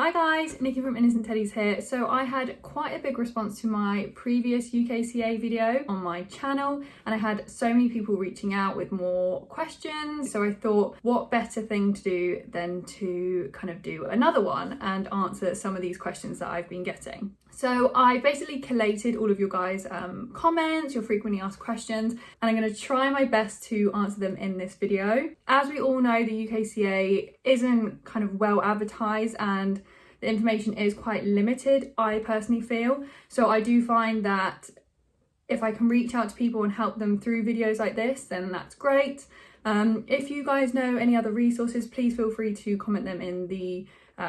Hi guys, Nikki from Innocent Teddies here. So I had quite a big response to my previous UKCA video on my channel, and I had so many people reaching out with more questions. So I thought, what better thing to do than to kind of do another one and answer some of these questions that I've been getting. So I basically collated all of your guys' comments, your frequently asked questions, and I'm going to try my best to answer them in this video. As we all know, the UKCA isn't kind of well advertised and the information is quite limited, I personally feel. So I do find that if I can reach out to people and help them through videos like this, then that's great. If you guys know any other resources, please feel free to comment them in the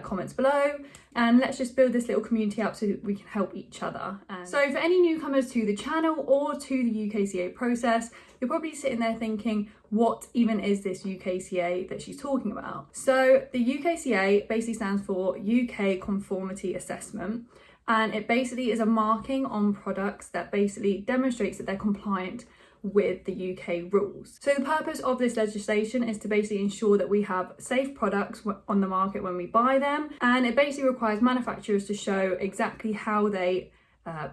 comments below, and let's just build this little community up so that we can help each other. So for any newcomers to the channel or to the UKCA process, you're probably sitting there thinking, what even is this UKCA that she's talking about? So the UKCA basically stands for UK Conformity Assessment, and it basically is a marking on products that basically demonstrates that they're compliant with the UK rules. So the purpose of this legislation is to basically ensure that we have safe products on the market when we buy them, and it basically requires manufacturers to show exactly how they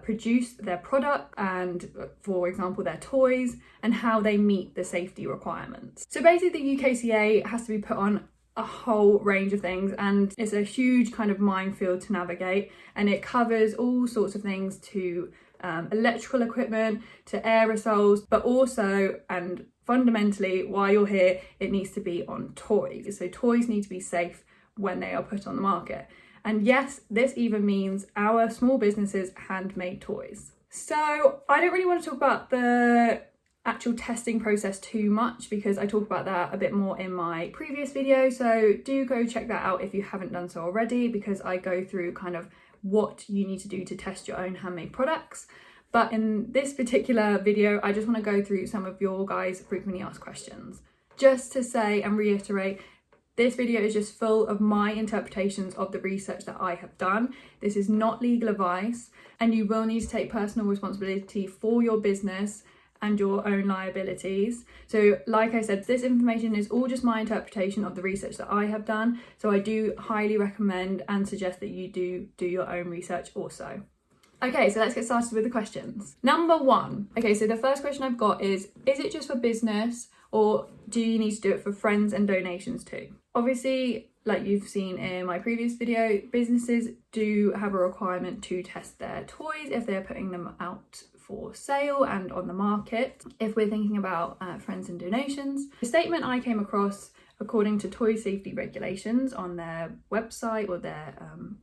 produce their product and, for example, their toys, and how they meet the safety requirements. So basically the UKCA has to be put on a whole range of things, and it's a huge kind of minefield to navigate, and it covers all sorts of things to electrical equipment, to aerosols, but also and fundamentally while you're here, it needs to be on toys. So toys need to be safe when they are put on the market. And yes, this even means our small businesses' handmade toys. So I don't really want to talk about the actual testing process too much because I talk about that a bit more in my previous video. So do go check that out if you haven't done so already, because I go through kind of what you need to do to test your own handmade products. But in this particular video, I just want to go through some of your guys' frequently asked questions. Just to say and reiterate, this video is just full of my interpretations of the research that I have done. This is not legal advice, and you will need to take personal responsibility for your business and your own liabilities. So like I said, this information is all just my interpretation of the research that I have done. So I do highly recommend and suggest that you do your own research also. Okay, so let's get started with the questions. Number one. Okay, so the first question I've got is it just for business, or do you need to do it for friends and donations too? Obviously, like you've seen in my previous video, businesses do have a requirement to test their toys if they're putting them out for sale and on the market. If we're thinking about friends and donations, the statement I came across according to toy safety regulations on their website or their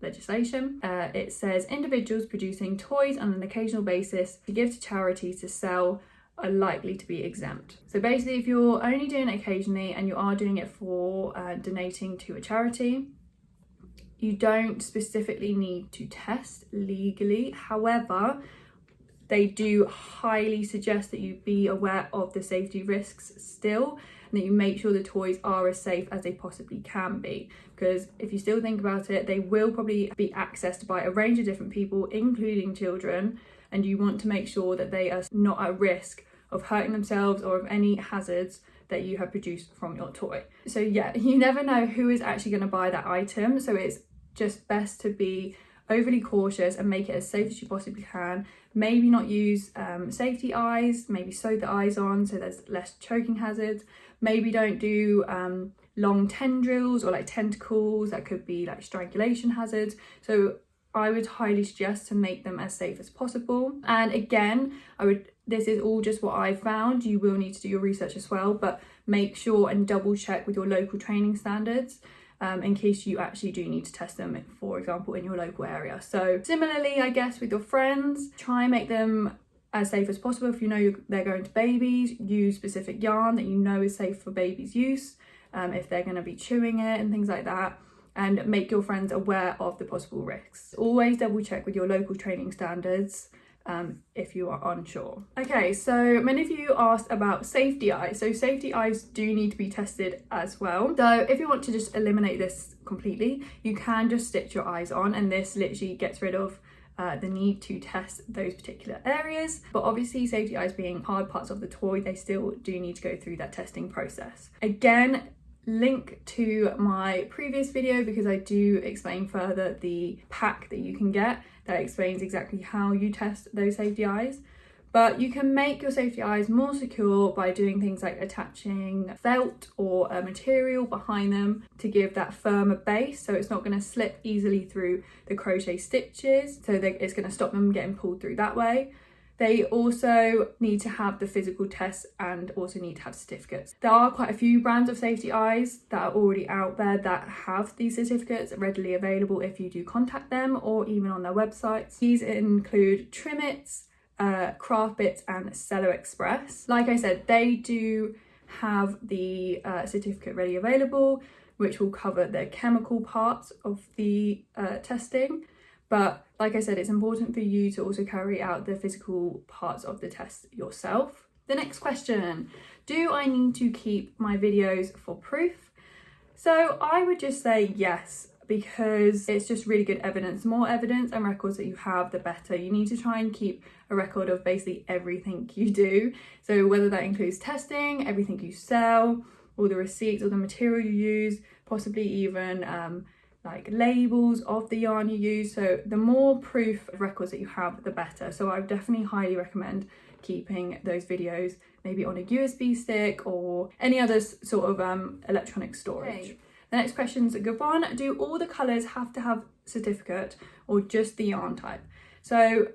legislation, it says individuals producing toys on an occasional basis to give to charities to sell are likely to be exempt. So basically, if you're only doing it occasionally and you are doing it for donating to a charity, you don't specifically need to test legally. However, they do highly suggest that you be aware of the safety risks still, and that you make sure the toys are as safe as they possibly can be. Because if you still think about it, they will probably be accessed by a range of different people, including children, and you want to make sure that they are not at risk of hurting themselves or of any hazards that you have produced from your toy. So yeah, you never know who is actually going to buy that item, so it's just best to be overly cautious and make it as safe as you possibly can. Maybe not use safety eyes, maybe sew the eyes on so there's less choking hazards. Maybe don't do long tendrils or like tentacles, that could be like strangulation hazards. So I would highly suggest to make them as safe as possible. And again, this is all just what I found. You will need to do your research as well, but make sure and double check with your local training standards in case you actually do need to test them, for example, in your local area. So similarly, I guess with your friends, try and make them as safe as possible. If you know they're going to babies, use specific yarn that you know is safe for babies' use, if they're going to be chewing it and things like that, and make your friends aware of the possible risks. Always double check with your local training standards if you are unsure. Okay, so many of you asked about safety eyes. So safety eyes do need to be tested as well. So if you want to just eliminate this completely, you can just stitch your eyes on, and this literally gets rid of the need to test those particular areas. But obviously, safety eyes being hard parts of the toy, they still do need to go through that testing process. Again, link to my previous video because I do explain further the pack that you can get that explains exactly how you test those safety eyes. But you can make your safety eyes more secure by doing things like attaching felt or a material behind them to give that firmer base, so it's not going to slip easily through the crochet stitches, so that it's going to stop them getting pulled through that way. They also need to have the physical tests and also need to have certificates. There are quite a few brands of safety eyes that are already out there that have these certificates readily available if you do contact them or even on their websites. These include Trimmits, Craft Bits and Cello Express. Like I said, they do have the certificate ready available, which will cover the chemical parts of the testing. But like I said, it's important for you to also carry out the physical parts of the test yourself. The next question, do I need to keep my videos for proof? So I would just say yes, because it's just really good evidence. The more evidence and records that you have, the better. You need to try and keep a record of basically everything you do. So whether that includes testing, everything you sell, all the receipts, all the material you use, possibly even like labels of the yarn you use. So the more proof of records that you have, the better. So I would definitely highly recommend keeping those videos maybe on a USB stick or any other sort of electronic storage. Okay. The next question is a good one. Do all the colours have to have certificate or just the yarn type? So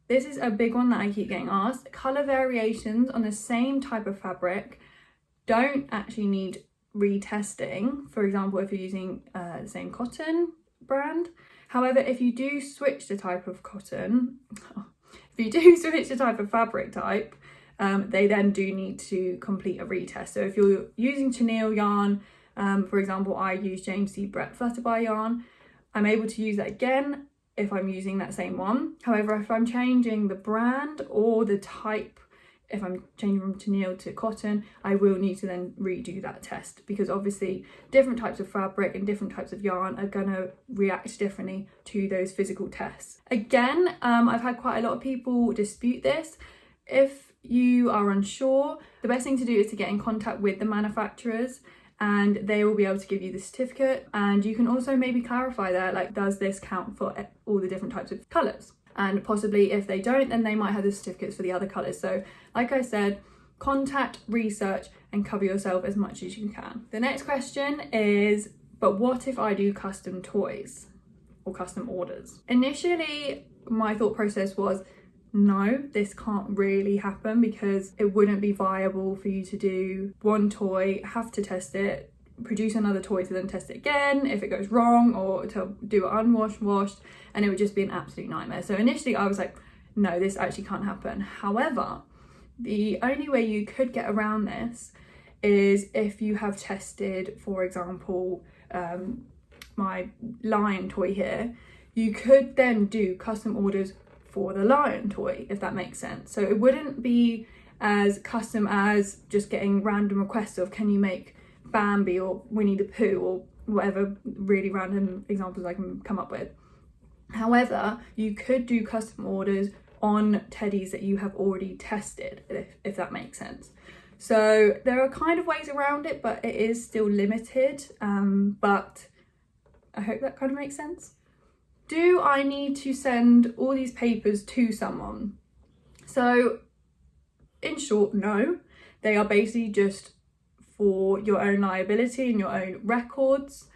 this is a big one that I keep getting asked. Colour variations on the same type of fabric don't actually need retesting. For example, if you're using the same cotton brand. However, if you do switch the type of cotton, if you do switch the type of fabric type, they then do need to complete a retest. So if you're using chenille yarn, for example, I use James C. Brett Flutterby yarn, I'm able to use that again if I'm using that same one. However, if I'm changing the brand or the type, if I'm changing from chenille to cotton, I will need to then redo that test, because obviously different types of fabric and different types of yarn are gonna react differently to those physical tests. Again, I've had quite a lot of people dispute this. If you are unsure, the best thing to do is to get in contact with the manufacturers and they will be able to give you the certificate. And you can also maybe clarify there, like, does this count for all the different types of colours? And possibly if they don't, then they might have the certificates for the other colours. So like I said, contact, research and cover yourself as much as you can. The next question is, but what if I do custom toys or custom orders? Initially, my thought process was, no, this can't really happen because it wouldn't be viable for you to do one toy, have to test it, produce another toy to then test it again if it goes wrong, or to do it unwashed, washed, and it would just be an absolute nightmare. So initially I was like, no, this actually can't happen. However, the only way you could get around this is if you have tested, for example, my lion toy here, you could then do custom orders for the lion toy, if that makes sense. So it wouldn't be as custom as just getting random requests of, can you make Bambi or Winnie the Pooh or whatever really random examples I can come up with. However, you could do custom orders on teddies that you have already tested, if that makes sense. So there are kind of ways around it, but it is still limited. But I hope that kind of makes sense. Do I need to send all these papers to someone? So in short, no. They are basically just for your own liability and your own records,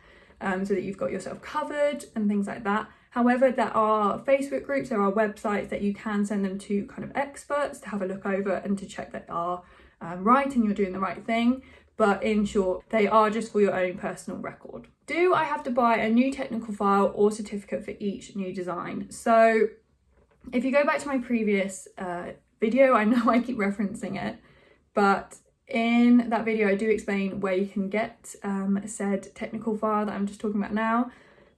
so that you've got yourself covered and things like that. However, there are Facebook groups, there are websites that you can send them to kind of experts to have a look over and to check that are right and you're doing the right thing. But in short, they are just for your own personal record. Do I have to buy a new technical file or certificate for each new design? So if you go back to my previous video, I know I keep referencing it, but in that video I do explain where you can get said technical file that I'm just talking about now.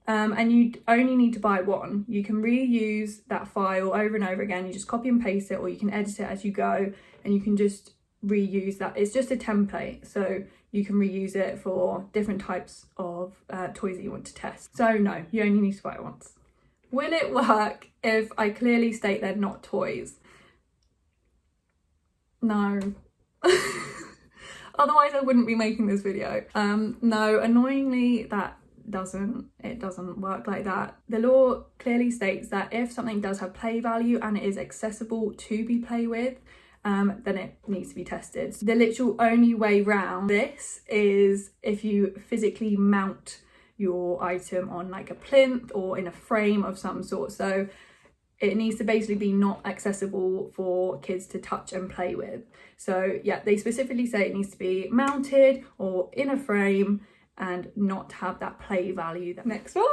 And you only need to buy one. You can reuse that file over and over again. You just copy and paste it, or you can edit it as you go, and you can just reuse that. It's just a template, so you can reuse it for different types of toys that you want to test. So no, you only need to buy it once. Will it work if I clearly state they're not toys? No. Otherwise I wouldn't be making this video. No, annoyingly it doesn't work like that. The law clearly states that if something does have play value and it is accessible to be played with, then it needs to be tested. So the literal only way round this is if you physically mount your item on like a plinth or in a frame of some sort. So it needs to basically be not accessible for kids to touch and play with. So yeah, they specifically say it needs to be mounted or in a frame and not have that play value. Next one.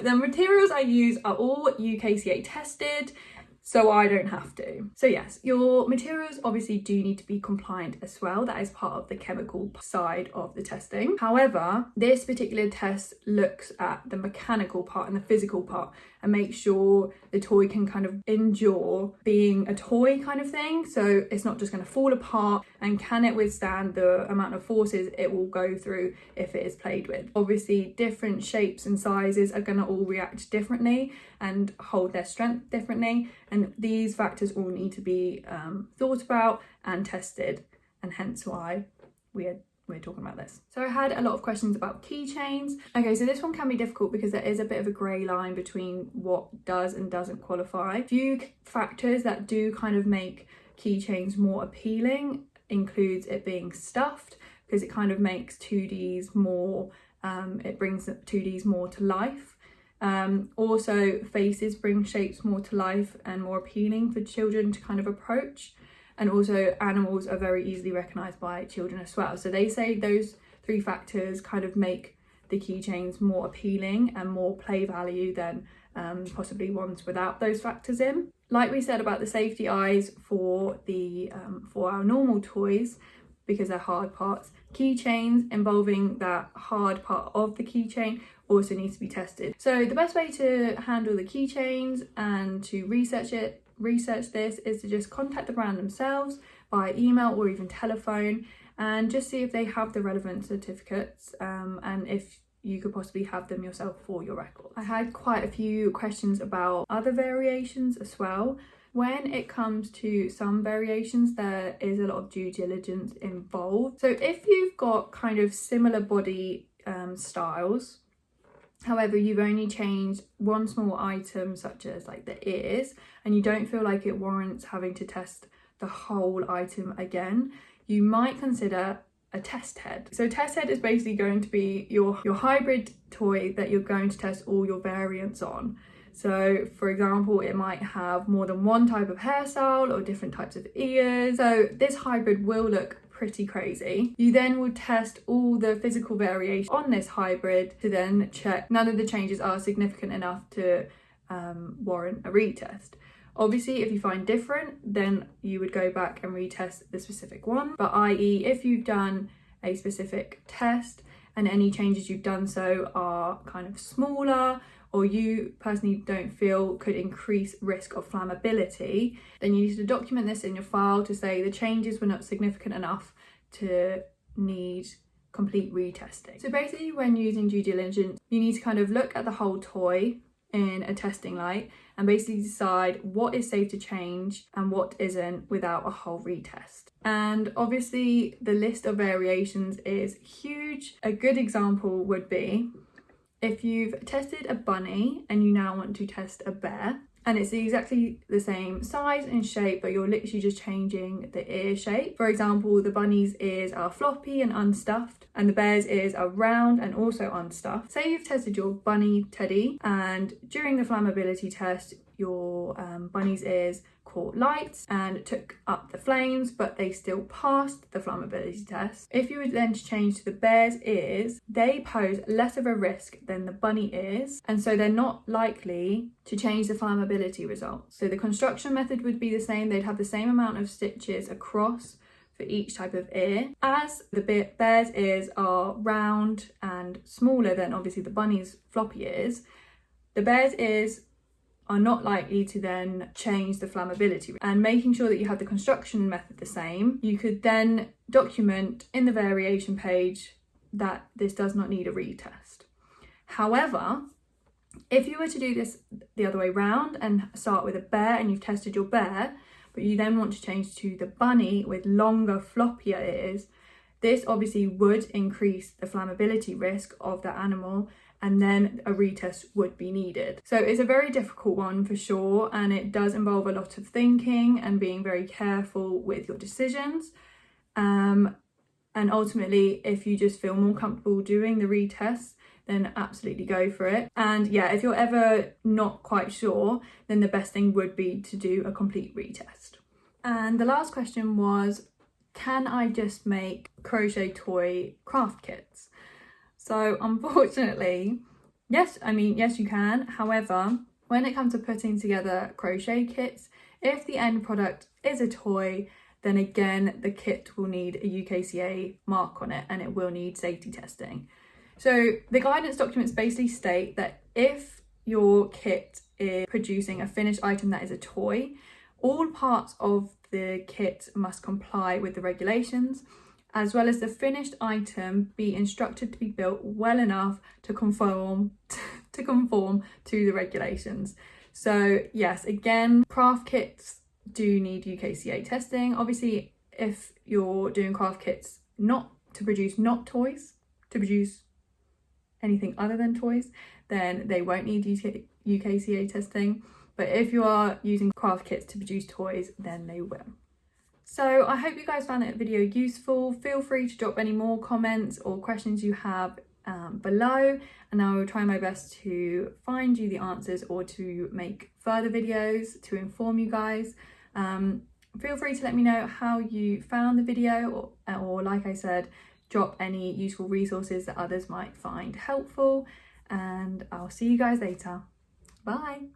The materials I use are all UKCA tested, so I don't have to. So yes, your materials obviously do need to be compliant as well. That is part of the chemical side of the testing. However, this particular test looks at the mechanical part and the physical part and makes sure the toy can kind of endure being a toy kind of thing. So it's not just going to fall apart, and can it withstand the amount of forces it will go through if it is played with. Obviously, different shapes and sizes are going to all react differently and hold their strength differently, and these factors all need to be thought about and tested, and hence why we're talking about this. So I had a lot of questions about keychains. Okay, so this one can be difficult because there is a bit of a grey line between what does and doesn't qualify. A few factors that do kind of make keychains more appealing includes it being stuffed, because it kind of makes 2Ds more, it brings 2Ds more to life. Also, faces bring shapes more to life and more appealing for children to kind of approach. And also animals are very easily recognised by children as well. So they say those three factors kind of make the keychains more appealing and more play value than possibly ones without those factors in. Like we said about the safety eyes for our normal toys, because they're hard parts, keychains involving that hard part of the keychain also needs to be tested. So the best way to handle the keychains and to research this is to just contact the brand themselves by email or even telephone, and just see if they have the relevant certificates and if you could possibly have them yourself for your record. I had quite a few questions about other variations as well. When it comes to some variations, there is a lot of due diligence involved. So if you've got kind of similar body styles, however, you've only changed one small item such as like the ears, and you don't feel like it warrants having to test the whole item again, you might consider a test head. So a test head is basically going to be your hybrid toy that you're going to test all your variants on. So for example, it might have more than one type of hairstyle or different types of ears. So this hybrid will look pretty crazy. You then would test all the physical variation on this hybrid to then check none of the changes are significant enough to warrant a retest. Obviously, if you find different, then you would go back and retest the specific one. But i.e., if you've done a specific test and any changes you've done so are kind of smaller, or you personally don't feel could increase risk of flammability, then you need to document this in your file to say the changes were not significant enough to need complete retesting. So basically, when using due diligence, you need to kind of look at the whole toy in a testing light and basically decide what is safe to change and what isn't without a whole retest. And obviously the list of variations is huge. A good example would be if you've tested a bunny and you now want to test a bear, and it's exactly the same size and shape, but you're literally just changing the ear shape. For example, the bunny's ears are floppy and unstuffed, and the bear's ears are round and also unstuffed. Say you've tested your bunny teddy, and during the flammability test, your bunny's ears caught light and took up the flames, but they still passed the flammability test. If you were then to change to the bear's ears, they pose less of a risk than the bunny ears, and so they're not likely to change the flammability results. So the construction method would be the same. They'd have the same amount of stitches across for each type of ear. As the bear's ears are round and smaller than obviously the bunny's floppy ears, the bear's ears are not likely to then change the flammability. And making sure that you have the construction method the same, you could then document in the variation page that this does not need a retest. However, if you were to do this the other way round and start with a bear and you've tested your bear, but you then want to change to the bunny with longer, floppier ears, This obviously would increase the flammability risk of the animal, and then a retest would be needed. So it's a very difficult one for sure, and it does involve a lot of thinking and being very careful with your decisions. And ultimately, if you just feel more comfortable doing the retest, then absolutely go for it. And yeah, if you're ever not quite sure, then the best thing would be to do a complete retest. And the last question was, can I just make crochet toy craft kits? So unfortunately, yes you can. However, when it comes to putting together crochet kits, if the end product is a toy, then again, the kit will need a UKCA mark on it, and it will need safety testing. So the guidance documents basically state that if your kit is producing a finished item that is a toy, all parts of the kit must comply with the regulations, as well as the finished item be instructed to be built well enough to conform to the regulations. So yes, again, craft kits do need UKCA testing. Obviously, if you're doing craft kits not to produce toys, to produce anything other than toys, then they won't need UKCA testing. But if you are using craft kits to produce toys, then they will. So I hope you guys found that video useful. Feel free to drop any more comments or questions you have below, and I will try my best to find you the answers or to make further videos to inform you guys. Feel free to let me know how you found the video, or like I said, drop any useful resources that others might find helpful, and I'll see you guys later. Bye.